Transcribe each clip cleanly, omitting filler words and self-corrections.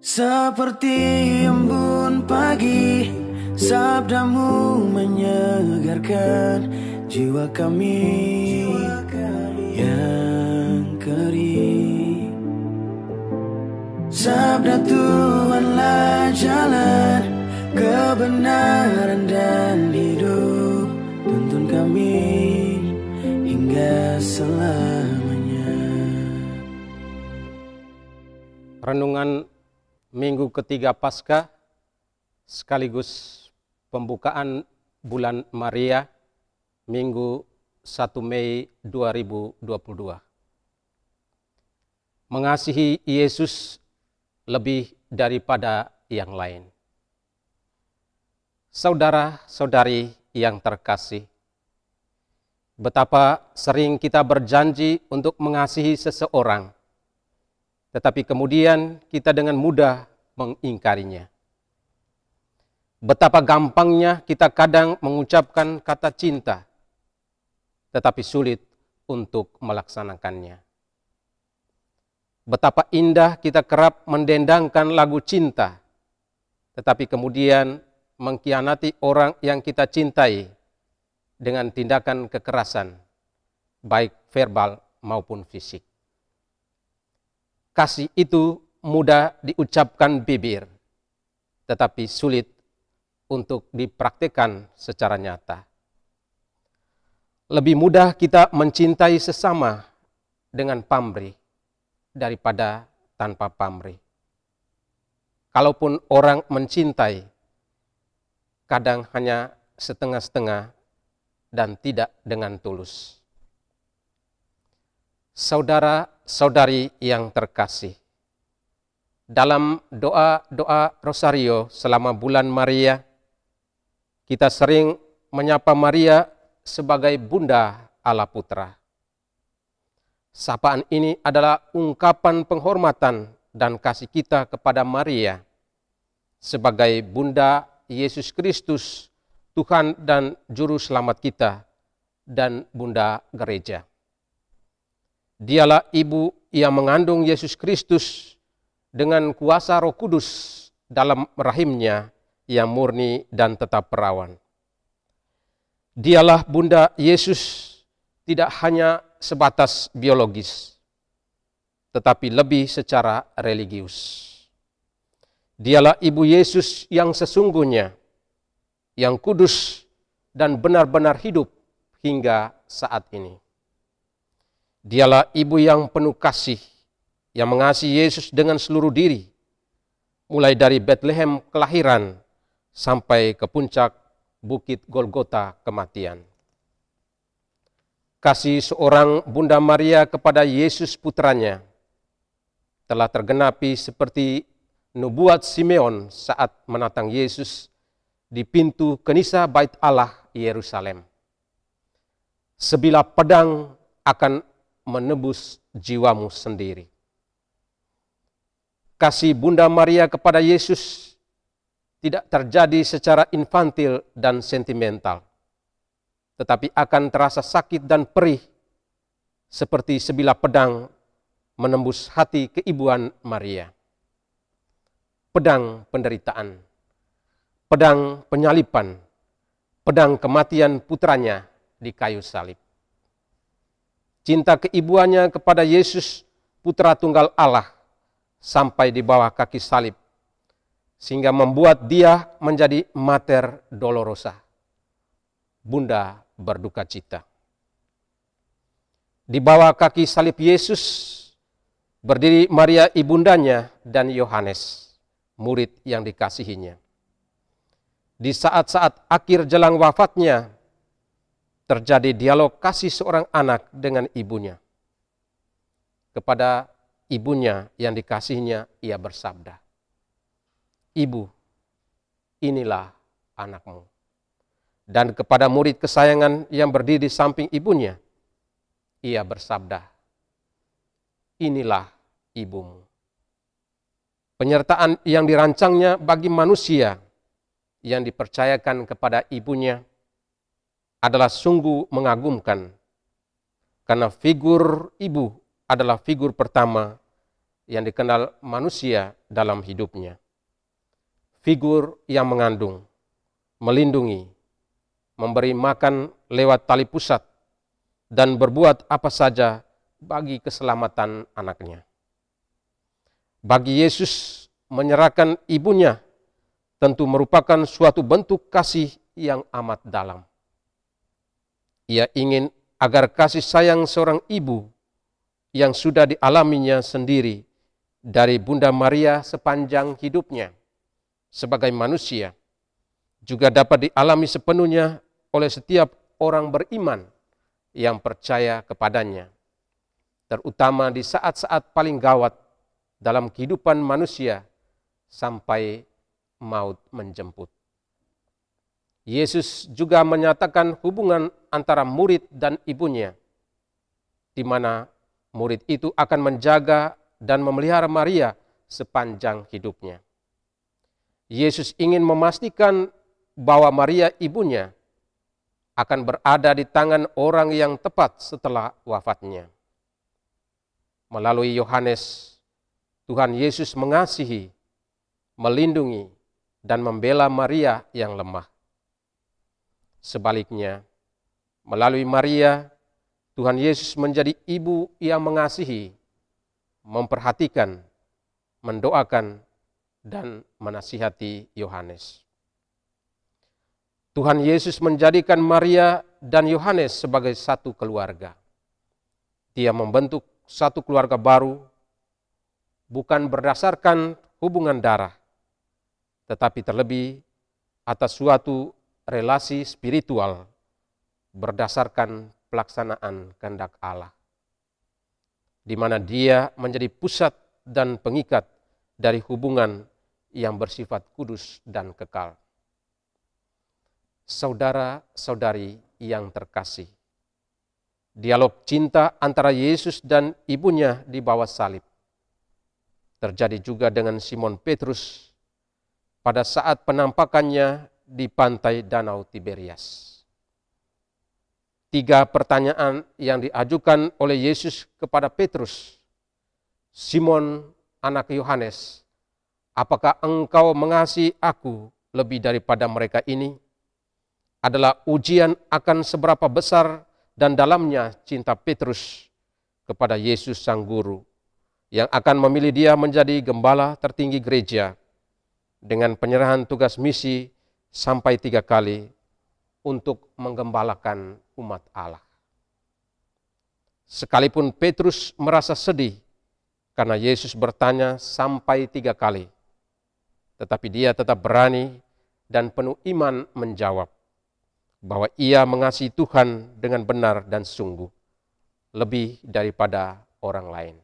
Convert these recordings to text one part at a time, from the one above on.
Seperti embun pagi, sabdamu menyegarkan jiwa kami yang kering. Sabda Tuhanlah jalan kebenaran dan hidup, tuntun kami hingga selamanya. Renungan Minggu ketiga Paskah sekaligus pembukaan bulan Maria, Minggu 1 Mei 2022. Mengasihi Yesus lebih daripada yang lain. Saudara-saudari yang terkasih, betapa sering kita berjanji untuk mengasihi seseorang, tetapi kemudian kita dengan mudah mengingkarinya. Betapa gampangnya kita kadang mengucapkan kata cinta, tetapi sulit untuk melaksanakannya. Betapa indah kita kerap mendendangkan lagu cinta, tetapi kemudian mengkhianati orang yang kita cintai dengan tindakan kekerasan, baik verbal maupun fisik. Kasih itu mudah diucapkan bibir, tetapi sulit untuk dipraktikkan secara nyata. Lebih mudah kita mencintai sesama dengan pamrih daripada tanpa pamrih. Kalaupun orang mencintai, kadang hanya setengah-setengah dan tidak dengan tulus. Saudara-saudari yang terkasih, dalam doa-doa Rosario selama bulan Maria, kita sering menyapa Maria sebagai Bunda Allah Putra. Sapaan ini adalah ungkapan penghormatan dan kasih kita kepada Maria sebagai Bunda Yesus Kristus, Tuhan dan Juru Selamat kita, dan Bunda Gereja. Dialah ibu yang mengandung Yesus Kristus dengan kuasa Roh Kudus dalam rahimnya yang murni dan tetap perawan. Dialah Bunda Yesus tidak hanya sebatas biologis, tetapi lebih secara religius. Dialah Ibu Yesus yang sesungguhnya, yang kudus dan benar-benar hidup hingga saat ini. Dialah ibu yang penuh kasih, yang mengasihi Yesus dengan seluruh diri, mulai dari Bethlehem kelahiran sampai ke puncak Bukit Golgota kematian. Kasih seorang Bunda Maria kepada Yesus putranya telah tergenapi seperti nubuat Simeon saat menatang Yesus di pintu Kenisa Bait Allah Yerusalem. Sebilah pedang akan menebus jiwamu sendiri. Kasih Bunda Maria kepada Yesus tidak terjadi secara infantil dan sentimental, tetapi akan terasa sakit dan perih seperti sebilah pedang menembus hati keibuan Maria. Pedang penderitaan, pedang penyaliban, pedang kematian putranya di kayu salib. Cinta keibuannya kepada Yesus, Putra Tunggal Allah, sampai di bawah kaki salib, sehingga membuat dia menjadi Mater Dolorosa, Bunda berduka cita. Di bawah kaki salib Yesus berdiri Maria ibundanya dan Yohanes, murid yang dikasihinya. Di saat-saat akhir jelang wafatnya, terjadi dialog kasih seorang anak dengan ibunya. Kepada ibunya yang dikasihinya, ia bersabda, "Ibu, inilah anakmu." Dan kepada murid kesayangan yang berdiri di samping ibunya, ia bersabda, "Inilah ibumu." Penyertaan yang dirancangnya bagi manusia yang dipercayakan kepada ibunya adalah sungguh mengagumkan, karena figur ibu adalah figur pertama yang dikenal manusia dalam hidupnya. Figur yang mengandung, melindungi, memberi makan lewat tali pusat, dan berbuat apa saja bagi keselamatan anaknya. Bagi Yesus, menyerahkan ibunya tentu merupakan suatu bentuk kasih yang amat dalam. Ia ingin agar kasih sayang seorang ibu yang sudah dialaminya sendiri dari Bunda Maria sepanjang hidupnya sebagai manusia juga dapat dialami sepenuhnya oleh setiap orang beriman yang percaya kepadanya, terutama di saat-saat paling gawat dalam kehidupan manusia sampai maut menjemput. Yesus juga menyatakan hubungan antara murid dan ibunya, di mana murid itu akan menjaga dan memelihara Maria sepanjang hidupnya. Yesus ingin memastikan bahwa Maria ibunya akan berada di tangan orang yang tepat setelah wafatnya. Melalui Yohanes, Tuhan Yesus mengasihi, melindungi, dan membela Maria yang lemah. Sebaliknya, melalui Maria, Tuhan Yesus menjadi ibu yang mengasihi, memperhatikan, mendoakan, dan menasihati Yohanes. Tuhan Yesus menjadikan Maria dan Yohanes sebagai satu keluarga. Dia membentuk satu keluarga baru, bukan berdasarkan hubungan darah, tetapi terlebih atas suatu relasi spiritual berdasarkan pelaksanaan kehendak Allah, di mana dia menjadi pusat dan pengikat dari hubungan yang bersifat kudus dan kekal. Saudara-saudari yang terkasih, dialog cinta antara Yesus dan ibunya di bawah salib terjadi juga dengan Simon Petrus pada saat penampakannya di pantai Danau Tiberias. 3 pertanyaan yang diajukan oleh Yesus kepada Petrus. Simon, anak Yohanes, apakah engkau mengasihi aku lebih daripada mereka ini? Adalah ujian akan seberapa besar dan dalamnya cinta Petrus kepada Yesus Sang Guru, yang akan memilih dia menjadi gembala tertinggi gereja dengan penyerahan tugas misi sampai 3 kali untuk menggembalakan umat Allah. Sekalipun Petrus merasa sedih karena Yesus bertanya sampai 3 kali, tetapi dia tetap berani dan penuh iman menjawab bahwa ia mengasihi Tuhan dengan benar dan sungguh, lebih daripada orang lain.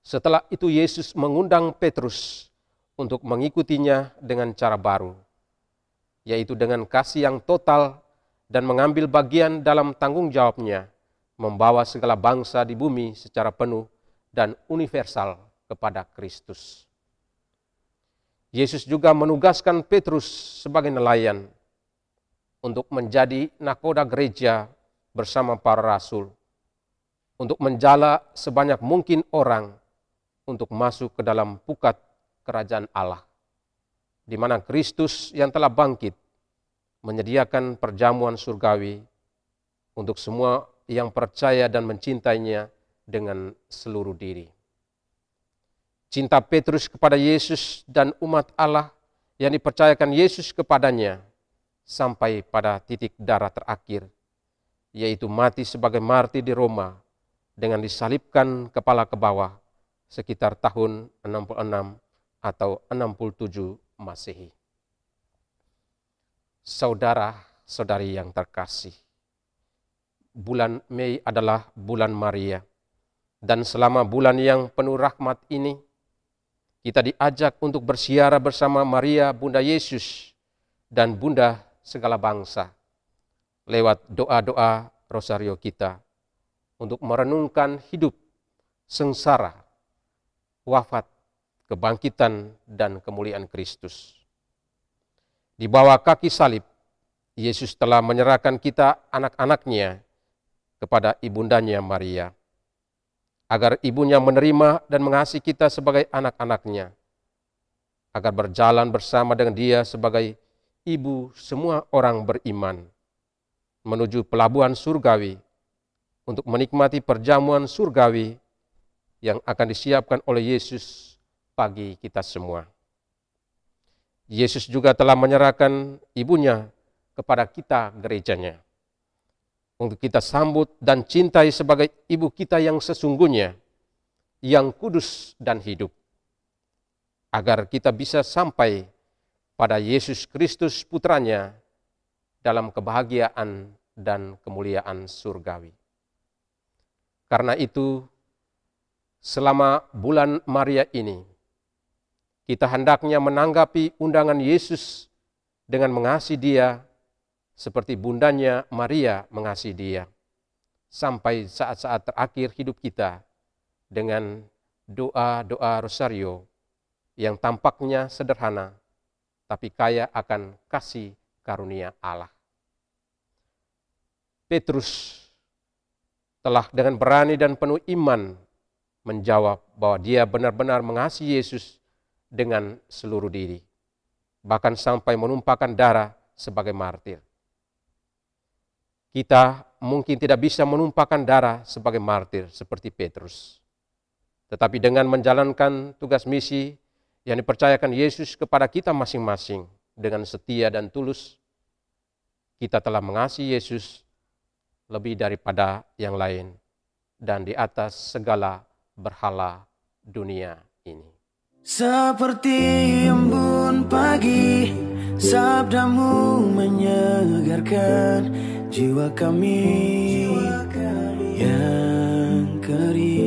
Setelah itu Yesus mengundang Petrus untuk mengikutinya dengan cara baru, yaitu dengan kasih yang total dan mengambil bagian dalam tanggung jawabnya, membawa segala bangsa di bumi secara penuh dan universal kepada Kristus. Yesus juga menugaskan Petrus sebagai nelayan untuk menjadi nakoda gereja bersama para rasul, untuk menjala sebanyak mungkin orang untuk masuk ke dalam pukat kerajaan Allah, di mana Kristus yang telah bangkit menyediakan perjamuan surgawi untuk semua yang percaya dan mencintainya dengan seluruh diri. Cinta Petrus kepada Yesus dan umat Allah yang dipercayakan Yesus kepadanya sampai pada titik darah terakhir, yaitu mati sebagai martir di Roma dengan disalibkan kepala ke bawah sekitar tahun 66 atau 67 Masehi. Saudara-saudari yang terkasih, bulan Mei adalah bulan Maria, dan selama bulan yang penuh rahmat ini, kita diajak untuk bersiara bersama Maria, Bunda Yesus, dan Bunda segala bangsa, lewat doa-doa rosario kita, untuk merenungkan hidup, sengsara, wafat, kebangkitan, dan kemuliaan Kristus. Di bawah kaki salib, Yesus telah menyerahkan kita anak-anaknya kepada ibundanya Maria. agar ibunya menerima dan mengasihi kita sebagai anak-anaknya, agar berjalan bersama dengan dia sebagai ibu semua orang beriman, menuju pelabuhan surgawi untuk menikmati perjamuan surgawi yang akan disiapkan oleh Yesus bagi kita semua. Yesus juga telah menyerahkan ibunya kepada kita gerejanya, untuk kita sambut dan cintai sebagai ibu kita yang sesungguhnya, yang kudus dan hidup, agar kita bisa sampai pada Yesus Kristus putranya dalam kebahagiaan dan kemuliaan surgawi. Karena itu, selama bulan Maria ini, kita hendaknya menanggapi undangan Yesus dengan mengasihi dia seperti bundanya Maria mengasihi dia, sampai saat-saat terakhir hidup kita dengan doa-doa rosario yang tampaknya sederhana, tapi kaya akan kasih karunia Allah. Petrus telah dengan berani dan penuh iman menjawab bahwa dia benar-benar mengasihi Yesus dengan seluruh diri, bahkan sampai menumpahkan darah sebagai martir. Kita mungkin tidak bisa menumpahkan darah sebagai martir seperti Petrus, tetapi dengan menjalankan tugas misi yang dipercayakan Yesus kepada kita masing-masing dengan setia dan tulus, kita telah mengasihi Yesus lebih daripada yang lain dan di atas segala berhala dunia ini. Seperti embun pagi, sabdamu menyegarkan jiwa kami yang kering.